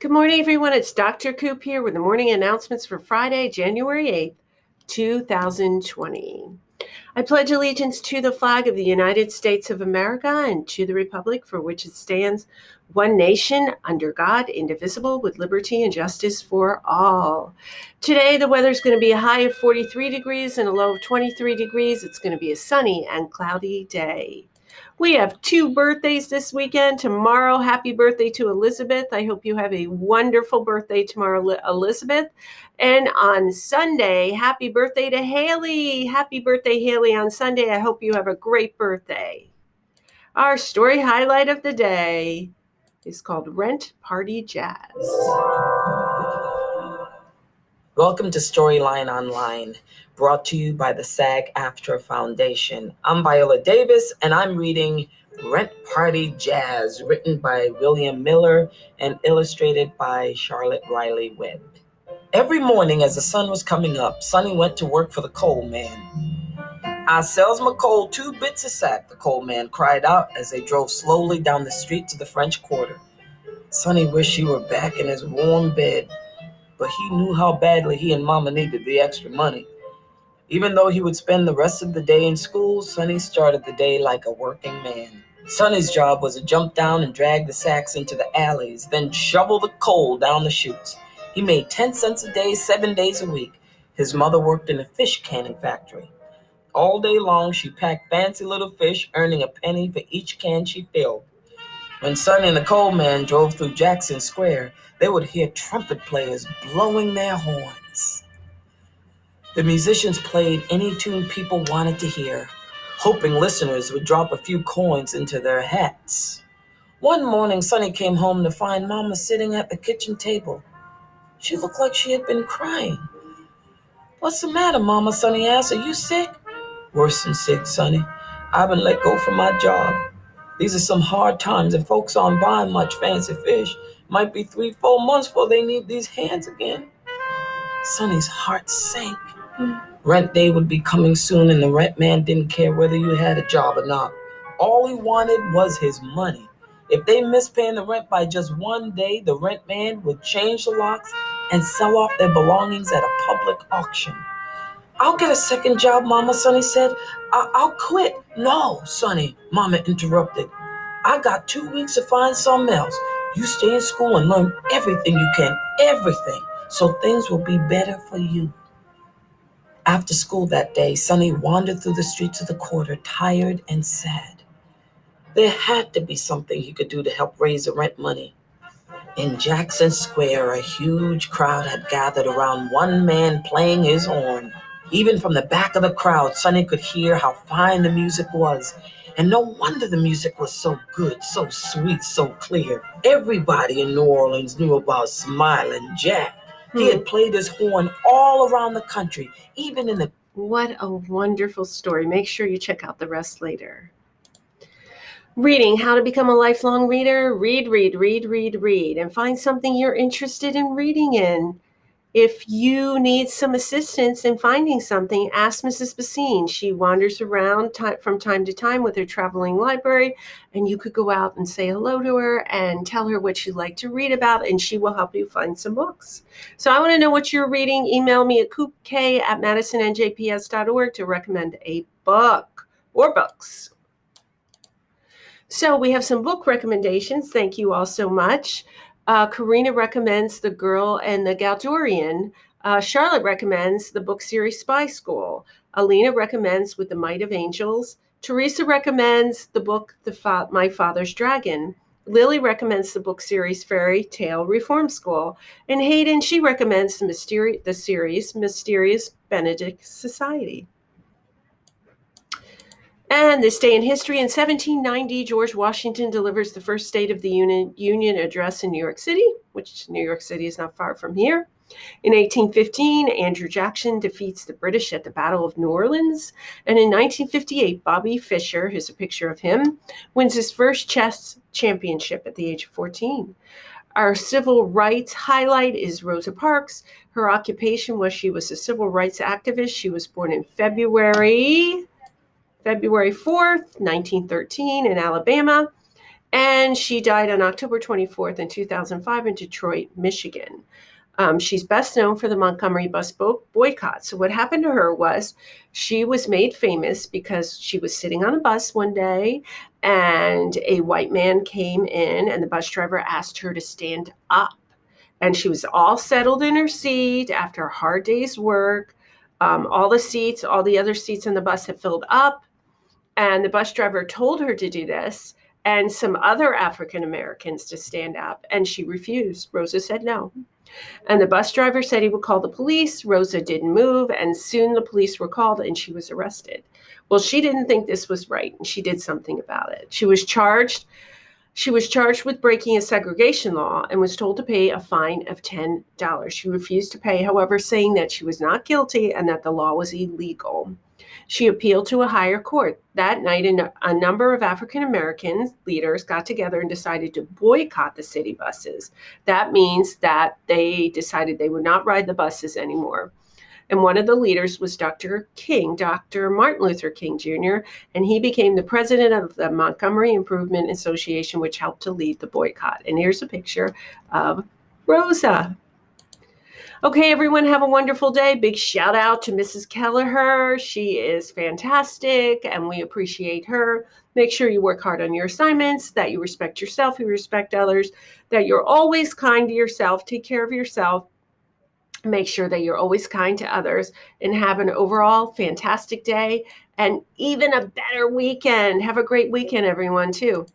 Good morning, everyone. It's Dr. Coop here with the morning announcements for Friday, January 8th, 2020. I pledge allegiance to the flag of the United States of America and to the republic for which it stands, one nation, under God, indivisible, with liberty and justice for all. Today, the weather's going to be a high of 43 degrees and a low of 23 degrees. It's going to be a sunny and cloudy day. We have 2 birthdays this weekend. Tomorrow, happy birthday to Elizabeth. I hope you have a wonderful birthday tomorrow, Elizabeth. And on Sunday, happy birthday to Haley. Happy birthday, Haley, on Sunday. I hope you have a great birthday. Our story highlight of the day is called Rent Party Jazz. Welcome to Storyline Online, brought to you by the SAG-AFTRA Foundation. I'm Viola Davis, and I'm reading Rent Party Jazz, written by William Miller and illustrated by Charlotte Riley Webb. Every morning as the sun was coming up, Sonny went to work for the coal man. "I sells my coal 2 bits a sack," the coal man cried out as they drove slowly down the street to the French Quarter. Sonny wished he were back in his warm bed, but he knew how badly he and Mama needed the extra money. Even though he would spend the rest of the day in school, Sonny started the day like a working man. Sonny's job was to jump down and drag the sacks into the alleys, then shovel the coal down the chutes. He made 10 cents a day, 7 days a week. His mother worked in a fish canning factory. All day long, she packed fancy little fish, earning a penny for each can she filled. When Sonny and the coal man drove through Jackson Square, they would hear trumpet players blowing their horns. The musicians played any tune people wanted to hear, hoping listeners would drop a few coins into their hats. One morning, Sonny came home to find Mama sitting at the kitchen table. She looked like she had been crying. "What's the matter, Mama?" Sonny asked. "Are you sick?" "Worse than sick, Sonny. I've been let go from my job. These are some hard times, and folks aren't buying much fancy fish. Might be 3-4 months before they need these hands again." Sonny's heart sank. Rent day would be coming soon, and the rent man didn't care whether you had a job or not. All he wanted was his money. If they missed paying the rent by just 1 day, the rent man would change the locks and sell off their belongings at a public auction. "I'll get a second job, Mama," Sonny said. I'll quit." "No, Sonny," Mama interrupted. "I got 2 weeks to find something else. You stay in school and learn everything you can, everything, so things will be better for you." After school that day, Sonny wandered through the streets of the quarter, tired and sad. There had to be something he could do to help raise the rent money. In Jackson Square, a huge crowd had gathered around one man playing his horn. Even from the back of the crowd, Sonny could hear how fine the music was. And no wonder the music was so good, so sweet, so clear. Everybody in New Orleans knew about Smiling Jack. He had played his horn all around the country, even in the... What a wonderful story. Make sure you check out the rest later. Reading, how to become a lifelong reader. Read, and find something you're interested in reading in. If you need some assistance in finding something, ask Mrs. Basine. She wanders around from time to time with her traveling library, and you could go out and say hello to her and tell her what you'd like to read about, and she will help you find some books. So I want to know what you're reading. Email me at coopk@madisonnjps.org to recommend a book or books. So we have some book recommendations. Thank you all so much. Karina recommends The Girl and the Galdorian. Charlotte recommends the book series Spy School. Alina recommends With the Might of Angels. Teresa recommends the book My Father's Dragon. Lily recommends the book series Fairy Tale Reform School. And Hayden, she recommends the series Mysterious Benedict Society. And this day in history, in 1790, George Washington delivers the first State of the Union address in New York City, which New York City is not far from here. In 1815, Andrew Jackson defeats the British at the Battle of New Orleans. And in 1958, Bobby Fischer, here's a picture of him, wins his first chess championship at the age of 14. Our civil rights highlight is Rosa Parks. Her occupation was she was a civil rights activist. She was born in February 4th, 1913 in Alabama. And she died on October 24th in 2005 in Detroit, Michigan. She's best known for the Montgomery bus boycott. So what happened to her was she was made famous because she was sitting on a bus one day and a white man came in and the bus driver asked her to stand up. And she was all settled in her seat after a hard day's work. All the other seats on the bus had filled up. And the bus driver told her to do this and some other African Americans to stand up. And she refused. Rosa said no. And the bus driver said he would call the police. Rosa didn't move, and soon the police were called and she was arrested. Well, she didn't think this was right, and she did something about it. She was charged with breaking a segregation law and was told to pay a fine of $10. She refused to pay, however, saying that she was not guilty and that the law was illegal. She appealed to a higher court. That night, a number of African American leaders got together and decided to boycott the city buses. That means that they decided they would not ride the buses anymore. And one of the leaders was Dr. Martin Luther King Jr., and he became the president of the Montgomery Improvement Association, which helped to lead the boycott. And here's a picture of Rosa. Okay, everyone, have a wonderful day. Big shout out to Mrs. Kelleher. She is fantastic, and we appreciate her. Make sure you work hard on your assignments, that you respect yourself, you respect others, that you're always kind to yourself. Take care of yourself. Make sure that you're always kind to others, and have an overall fantastic day and even a better weekend. Have a great weekend, everyone, too.